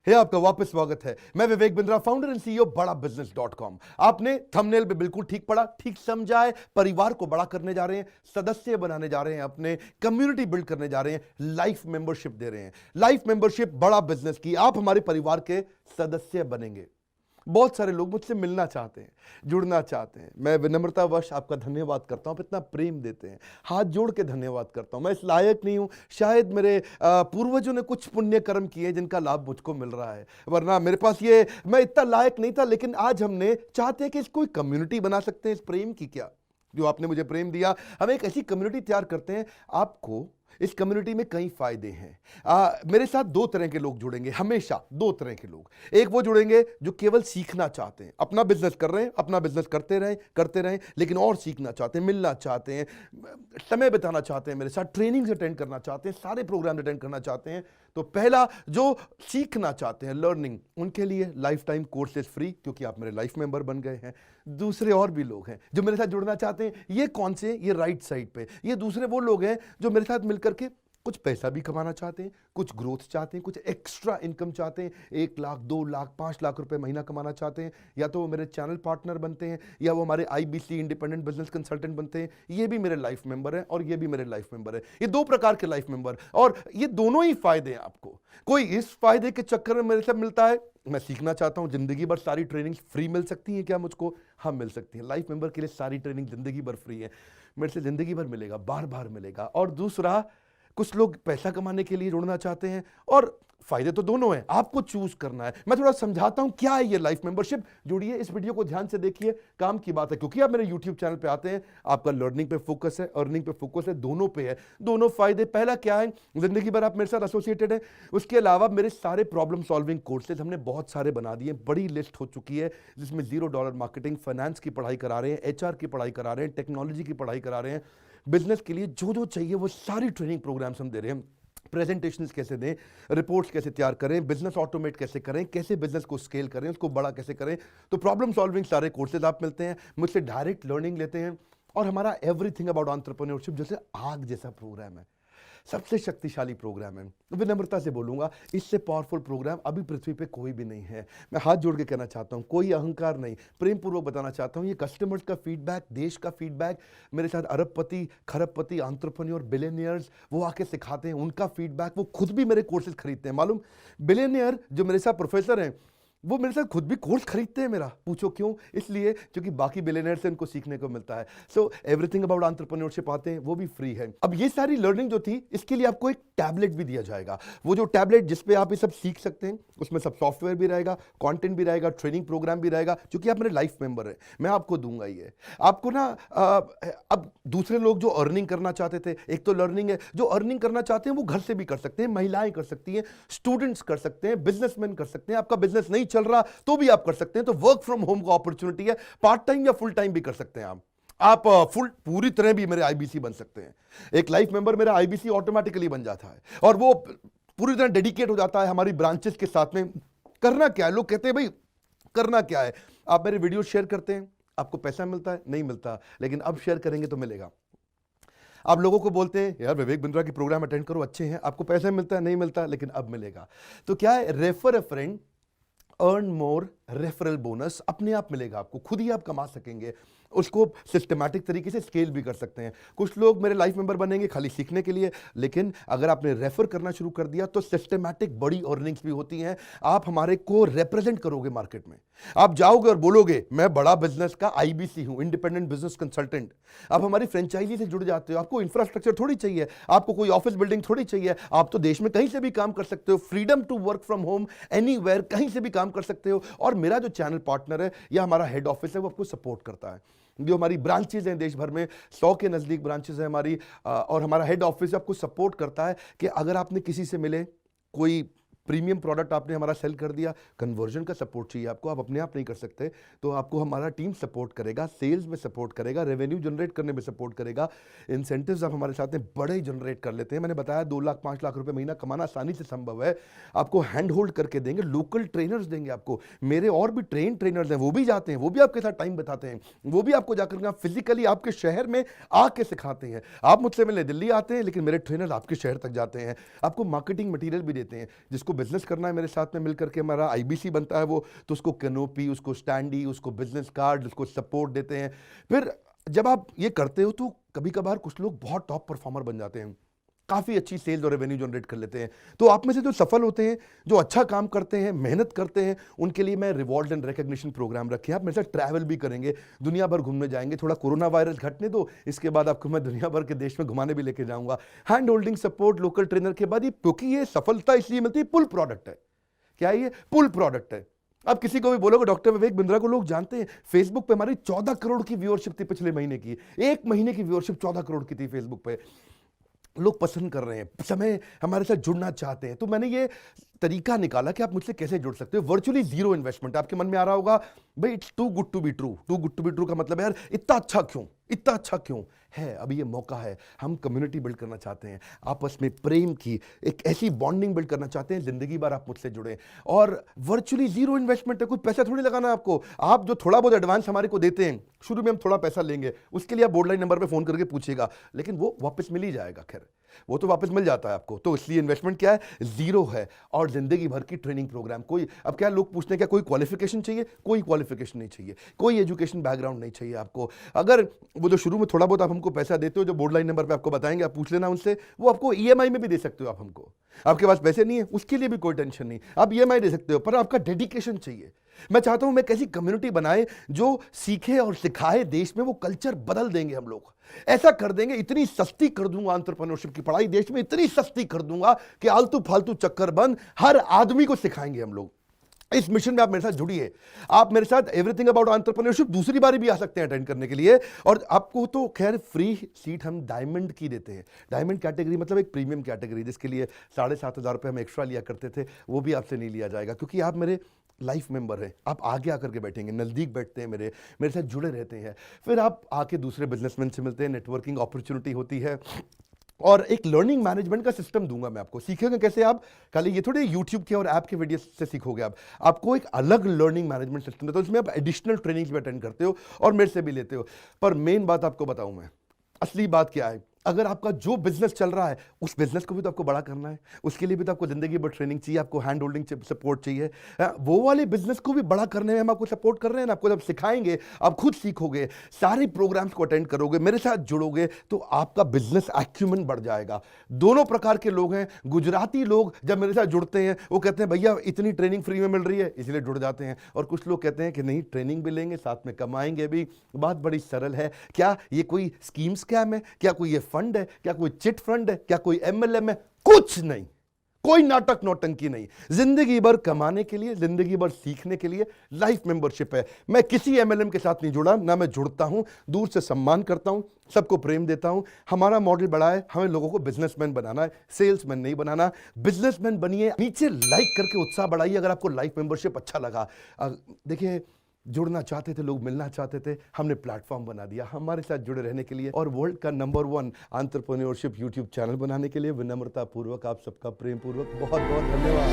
आपका वापस स्वागत है। मैं Vivek Bindra, founder and CEO बड़ा बिजनेस.com। आपने थंबनेल पे बिल्कुल ठीक पढ़ा, ठीक समझा है। परिवार को बड़ा करने जा रहे हैं, सदस्य बनाने जा रहे हैं, अपने कम्युनिटी बिल्ड करने जा रहे हैं, लाइफ मेंबरशिप दे रहे हैं। लाइफ मेंबरशिप बड़ा बिजनेस की, आप हमारे परिवार के सदस्य बनेंगे। बहुत सारे लोग मुझसे मिलना चाहते हैं, जुड़ना चाहते हैं। मैं विनम्रतावश आपका धन्यवाद करता हूं, आप इतना प्रेम देते हैं, हाथ जोड़ के धन्यवाद करता हूं। मैं इस लायक नहीं हूं, शायद मेरे पूर्वजों ने कुछ पुण्य कर्म किए जिनका लाभ मुझको मिल रहा है, वरना मेरे पास ये मैं इतना लायक नहीं था। लेकिन आज हमने चाहते हैं कि इसको एक कम्युनिटी बना सकते हैं। इस प्रेम की क्या, जो आपने मुझे प्रेम दिया, हम एक ऐसी कम्युनिटी तैयार करते हैं। आपको इस कम्युनिटी में कई फायदे हैं। मेरे साथ दो तरह के लोग जुड़ेंगे, हमेशा दो तरह के लोग। एक वो जुड़ेंगे जो केवल सीखना चाहते हैं, अपना बिजनेस कर रहे हैं, अपना बिजनेस करते रहें, लेकिन और सीखना चाहते हैं, मिलना चाहते हैं, समय बिताना चाहते हैं, मेरे साथ ट्रेनिंग्स अटेंड करना चाहते हैं, सारे प्रोग्राम अटेंड करना चाहते हैं। तो पहला, जो सीखना चाहते हैं, लर्निंग, उनके लिए लाइफ टाइम कोर्सेज फ्री, क्योंकि आप मेरे लाइफ मेंबर बन गए हैं। दूसरे और भी लोग हैं जो मेरे साथ जुड़ना चाहते हैं। ये कौन से? ये राइट साइड पे, ये दूसरे वो लोग हैं जो मेरे साथ मिलकर के कुछ पैसा भी कमाना चाहते हैं, कुछ ग्रोथ चाहते हैं, कुछ एक्स्ट्रा इनकम चाहते हैं, 1 लाख, 2 लाख, 5 लाख रुपए महीना कमाना चाहते हैं। या तो वो मेरे चैनल पार्टनर बनते हैं, या वो हमारे IBC इंडिपेंडेंट बिजनेस कंसल्टेंट बनते हैं। ये भी मेरे लाइफ मेंबर है और ये भी मेरे लाइफ मेंबर है। ये दो प्रकार के लाइफ मेंबर, और ये दोनों ही फायदे हैं आपको। कोई इस फायदे के चक्कर में मेरे से मिलता है, मैं सीखना चाहता हूं, जिंदगी भर सारी ट्रेनिंग फ्री मिल सकती है क्या मुझको? हाँ, मिल सकती है। लाइफ मेंबर के लिए सारी ट्रेनिंग जिंदगी भर फ्री है, मेरे से जिंदगी भर मिलेगा, बार बार मिलेगा। और दूसरा, कुछ लोग पैसा कमाने के लिए जुड़ना चाहते हैं, और फायदे तो दोनों हैं, आपको चूज करना है। मैं थोड़ा समझाता हूं क्या है ये लाइफ मेंबरशिप। जुड़िए, इस वीडियो को ध्यान से देखिए, काम की बात है। क्योंकि आप मेरे YouTube चैनल पे आते हैं, आपका लर्निंग पे फोकस है, अर्निंग पे फोकस है, दोनों पे है। दोनों फायदे, पहला क्या है, जिंदगी भर आप मेरे साथ एसोसिएटेड है। उसके अलावा मेरे सारे प्रॉब्लम सॉल्विंग कोर्सेज हमने बहुत सारे बना दिए, बड़ी लिस्ट हो चुकी है, जिसमें $0 मार्केटिंग, फाइनेंस की पढ़ाई करा रहे हैं, HR की पढ़ाई करा रहे हैं, टेक्नोलॉजी की पढ़ाई करा रहे हैं। बिजनेस के लिए जो जो चाहिए वो सारी ट्रेनिंग प्रोग्राम्स हम दे रहे हैं। प्रेजेंटेशंस कैसे दें, रिपोर्ट्स कैसे तैयार करें, बिजनेस ऑटोमेट कैसे करें, कैसे बिजनेस को स्केल करें, उसको बड़ा कैसे करें। तो प्रॉब्लम सॉल्विंग सारे कोर्सेज आप मिलते हैं, मुझसे डायरेक्ट लर्निंग लेते हैं। और हमारा एवरीथिंग अबाउट एंटरप्रेन्योरशिप जैसे आग जैसा प्रोग्राम है, सबसे शक्तिशाली प्रोग्राम है। विनम्रता से बोलूंगा, इससे पावरफुल प्रोग्राम अभी पृथ्वी पे कोई भी नहीं है। मैं हाथ जोड़ के कहना चाहता हूं, कोई अहंकार नहीं, प्रेम पूर्वक बताना चाहता हूं, ये कस्टमर्स का फीडबैक, देश का फीडबैक, मेरे साथ अरबपति, खरबपति, एंटरप्रेन्योर, बिलियनियर्स, वो आके सिखाते हैं, उनका फीडबैक, वो खुद भी मेरे कोर्सेज खरीदते हैं। मालूम, बिलियनियर जो मेरे साथ प्रोफेसर हैं, वो मेरे साथ खुद भी कोर्स खरीदते हैं मेरा। पूछो क्यों? इसलिए क्योंकि बाकी बिलियनियर से उनको सीखने को मिलता है। सो एवरीथिंग अबाउट एंटरप्रेन्योरशिप आते हैं, वो भी फ्री है। अब ये सारी लर्निंग जो थी, इसके लिए आपको एक टैबलेट भी दिया जाएगा। वो जो टैबलेट जिसपे आप ये सब सीख सकते हैं, उसमें सब सॉफ्टवेयर भी रहेगा, कंटेंट भी रहेगा, ट्रेनिंग प्रोग्राम भी रहेगा। क्योंकि आप मेरे लाइफ मेंबर है, मैं आपको दूंगा ये। आपको ना अब दूसरे लोग जो अर्निंग करना चाहते थे, एक तो लर्निंग है, जो अर्निंग करना चाहते हैं वो घर से भी कर सकते हैं, महिलाएं कर सकती हैं, स्टूडेंट्स कर सकते हैं, बिजनेसमैन कर सकते हैं। आपका बिजनेस नहीं चल रहा तो भी आप कर सकते हैं। तो वर्क फ्रॉम होम का अपॉर्चुनिटी है, पार्ट टाइम या फुल टाइम भी कर सकते हैं आप फुल पूरी तरह भी मेरे IBC बन सकते हैं। एक लाइफ मेंबर मेरा IBC ऑटोमेटिकली बन जाता है, और वो पूरी तरह डेडिकेट हो जाता है हमारी ब्रांचेस के साथ में। करना क्या है, लोग कहते हैं भाई करना क्या है, आप मेरे वीडियो शेयर करते हैं, आपको पैसा मिलता है? नहीं मिलता, लेकिन अब शेयर करेंगे तो मिलेगा। आप लोगों को बोलते हैं यार विवेक बिंद्रा की प्रोग्राम अटेंड करो, अच्छे हैं, आपको पैसा मिलता है? नहीं मिलता, लेकिन अब मिलेगा। तो क्या है, refer a friend, earn more, referral bonus अपने आप मिलेगा आपको, खुद ही आप कमा सकेंगे। उसको सिस्टमैटिक तरीके से स्केल भी कर सकते हैं। कुछ लोग मेरे लाइफ मेंबर बनेंगे खाली सीखने के लिए, लेकिन अगर आपने रेफर करना शुरू कर दिया तो सिस्टमैटिक बड़ी अर्निंग्स भी होती हैं। आप हमारे को रिप्रेजेंट करोगे मार्केट में, आप जाओगे और बोलोगे मैं बड़ा बिजनेस का IBC हूं, इंडिपेंडेंट बिजनेस कंसल्टेंट। आप हमारी फ्रेंचाइजी से जुड़ जाते हो, आपको इंफ्रास्ट्रक्चर थोड़ी चाहिए, आपको कोई ऑफिस बिल्डिंग थोड़ी चाहिए, आप तो देश में कहीं से भी काम कर सकते हो, freedom to work from home, anywhere, कहीं से भी काम कर सकते हो। और मेरा जो चैनल पार्टनर है या हमारा हेड ऑफिस है, वो आपको सपोर्ट करता है। जो हमारी ब्रांचेज हैं देश भर में, 100 के नजदीक ब्रांचेज हैं हमारी, और हमारा हेड ऑफिस आपको सपोर्ट करता है कि अगर आपने किसी से मिले, कोई प्रीमियम प्रोडक्ट आपने हमारा सेल कर दिया, कन्वर्जन का सपोर्ट चाहिए आपको, आप अपने आप नहीं कर सकते, तो आपको हमारा टीम सपोर्ट करेगा, सेल्स में सपोर्ट करेगा, रेवेन्यू जनरेट करने में सपोर्ट करेगा, इंसेंटिव्स आप हमारे साथ में बड़े जनरेट कर लेते हैं। मैंने बताया 2 लाख 5 लाख रुपए महीना कमाना आसानी से संभव है। आपको हैंड होल्ड करके देंगे, लोकल ट्रेनर्स देंगे आपको, मेरे और भी ट्रेनर्स हैं, वो भी जाते हैं, वो भी आपके साथ टाइम बिताते हैं, वो भी आपको जाकर फिजिकली आपके शहर में आके सिखाते हैं। आप मुझसे मिलने दिल्ली आते हैं, लेकिन मेरे ट्रेनर आपके शहर तक जाते हैं, आपको मार्केटिंग मटीरियल भी देते हैं, जिसको जिसको बिजनेस करना है मेरे साथ में मिल करके हमारा आईबीसी बनता है वो, तो उसको कैनोपी, उसको स्टैंडी, उसको बिजनेस कार्ड, उसको सपोर्ट देते हैं। फिर जब आप ये करते हो तो कभी कभार कुछ लोग बहुत टॉप परफॉर्मर बन जाते हैं, काफ़ी अच्छी सेल्स और रेवेन्यू जनरेट कर लेते हैं। तो आप में से जो सफल होते हैं, जो अच्छा काम करते हैं, मेहनत करते हैं, उनके लिए मैं रिवॉर्ड एंड रिकग्निशन प्रोग्राम रखे हैं। आप मेरे साथ ट्रैवल भी करेंगे, दुनिया भर घूमने जाएंगे। थोड़ा कोरोना वायरस घटने दो, इसके बाद आपको मैं दुनिया भर के देश में घुमाने भी लेके जाऊंगा। Hand holding support, local trainer के बाद, ये क्योंकि ये सफलता इसलिए मिलती है, पुल प्रोडक्ट है। क्या ये पुल प्रोडक्ट है? अब किसी को भी बोलोगे डॉक्टर विवेक बिंद्रा को लोग जानते हैं, फेसबुक पे हमारी 14 करोड़ की व्यूअरशिप थी पिछले महीने की। एक महीने की व्यूअरशिप 14 करोड़ की थी फेसबुक पे। लोग पसंद कर रहे हैं, समय हमारे साथ जुड़ना चाहते हैं। तो मैंने ये तरीका निकाला कि आप मुझसे कैसे जुड़ सकते हो। Virtually zero investment. आपके मन में आ रहा होगा भाई it's too good to be true. Too good to be true का मतलब है यार इतना अच्छा क्यों, इतना अच्छा क्यों है? अभी ये मौका है, हम कम्युनिटी बिल्ड करना चाहते हैं, आपस में प्रेम की एक ऐसी बॉन्डिंग बिल्ड करना चाहते हैं, जिंदगी भर आप मुझसे जुड़े। और वर्चुअली जीरो इन्वेस्टमेंट है, कुछ पैसा थोड़ी लगाना है आपको। आप जो थोड़ा बहुत एडवांस हमारे को देते हैं, शुरू में हम थोड़ा पैसा लेंगे, उसके लिए आप बोर्ड लाइन नंबर पे फोन करके पूछिएगा, लेकिन वो वापस मिल ही जाएगा। खैर वो तो वापस मिल जाता है आपको। तो इसलिए इन्वेस्टमेंट क्या है? जीरो है। और जिंदगी भर की ट्रेनिंग प्रोग्राम। कोई अब क्या लोग पूछते हैं क्या कोई क्वालिफिकेशन चाहिए? कोई क्वालिफिकेशन नहीं चाहिए, कोई एजुकेशन बैकग्राउंड नहीं चाहिए आपको। अगर वो जो शुरू में थोड़ा बहुत आप हमको पैसा देते हो, जो बोर्ड लाइन नंबर पे आपको बताएंगे, आप पूछ लेना उनसे, वो आपको ईएमआई में भी दे सकते हो आप हमको। आपके पास पैसे नहीं है उसके लिए भी कोई टेंशन नहीं, आप ईएमआई दे सकते हो, पर आपका डेडिकेशन चाहिए। मैं चाहता हूं मैं कैसी कम्युनिटी बनाए जो सीखे और सिखाए, देश में वो कल्चर बदल देंगे हम लोग। ऐसा कर देंगे, इतनी सस्ती कर दूंगा एंटरप्रेन्योरशिप की पढ़ाई देश में, इतनी सस्ती कर दूंगा कि आलतू फालतू चक्कर बंद, हर आदमी को सिखाएंगे हम लोग। इस मिशन में आप मेरे साथ जुड़िए। आप मेरे साथ एवरीथिंग अबाउट एंटरप्रेन्योरशिप दूसरी बारी भी आ सकते हैं अटेंड करने के लिए। और आपको तो खैर फ्री सीट हम डायमंड की देते हैं। डायमंड कैटेगरी मतलब एक प्रीमियम कैटेगरी, जिसके लिए 7,500 रुपये हम एक्स्ट्रा लिया करते थे, वो भी आपसे नहीं लिया जाएगा, क्योंकि आप मेरे लाइफ मेंबर हैं। आप आगे आकर के बैठेंगे, नज़दीक बैठते हैं, मेरे साथ जुड़े रहते हैं। फिर आप आके दूसरे बिजनेसमैन से मिलते हैं, नेटवर्किंग अपॉर्चुनिटी होती है। और एक लर्निंग मैनेजमेंट का सिस्टम दूंगा मैं आपको। सीखेंगे कैसे आप? खाली ये थोड़े यूट्यूब के और ऐप के वीडियो से सीखोगे आप। आपको एक अलग लर्निंग मैनेजमेंट सिस्टम है, तो इसमें आप एडिशनल ट्रेनिंग्स भी अटेंड करते हो और मेरे से भी लेते हो। पर मेन बात आपको बताऊं मैं, असली बात क्या है। अगर आपका जो बिजनेस चल रहा है, उस बिजनेस को भी तो आपको बड़ा करना है, उसके लिए भी तो आपको जिंदगी भर ट्रेनिंग चाहिए, आपको हैंड होल्डिंग सपोर्ट चाहिए। वो वाले बिजनेस को भी बड़ा करने में हम आपको सपोर्ट कर रहे हैं ना। आपको जब सिखाएंगे, आप खुद सीखोगे, सारे प्रोग्राम्स को अटेंड करोगे, मेरे साथ जुड़ोगे, तो आपका बिजनेस एक्यूमेंट बढ़ जाएगा। दोनों प्रकार के लोग हैं। गुजराती लोग जब मेरे साथ जुड़ते हैं, वो कहते हैं भैया इतनी ट्रेनिंग फ्री में मिल रही है, इसलिए जुड़ जाते हैं। और कुछ लोग कहते हैं कि नहीं, ट्रेनिंग भी लेंगे, साथ में कमाएंगे भी। बात बड़ी सरल है। क्या ये कोई स्कीम स्कैम है? क्या कोई ये फंड है? क्या कोई चिट फंड है? क्या कोई एमएलएम है? कुछ नहीं, कोई नाटक नौटंकी नहीं। जिंदगी भर कमाने के लिए, जिंदगी भर सीखने के लिए लाइफ मेंबरशिप है। मैं किसी एमएलएम के साथ नहीं जुड़ा, ना मैं जुड़ता हूं। दूर से सम्मान करता हूं, सबको प्रेम देता हूं। हमारा मॉडल बड़ा है, हमें लोगों को बिजनेसमैन बनाना है, सेल्समैन नहीं बनाना। बिजनेसमैन बनिए। नीचे लाइक करके उत्साह बढ़ाइए अगर आपको लाइफ मेंबरशिप अच्छा लगा। देखिए, जुड़ना चाहते थे लोग, मिलना चाहते थे, हमने प्लेटफॉर्म बना दिया हमारे साथ जुड़े रहने के लिए। और वर्ल्ड का नंबर 1 एंटरप्रेन्योरशिप यूट्यूब चैनल बनाने के लिए विनम्रता पूर्वक आप सबका प्रेम पूर्वक बहुत बहुत धन्यवाद।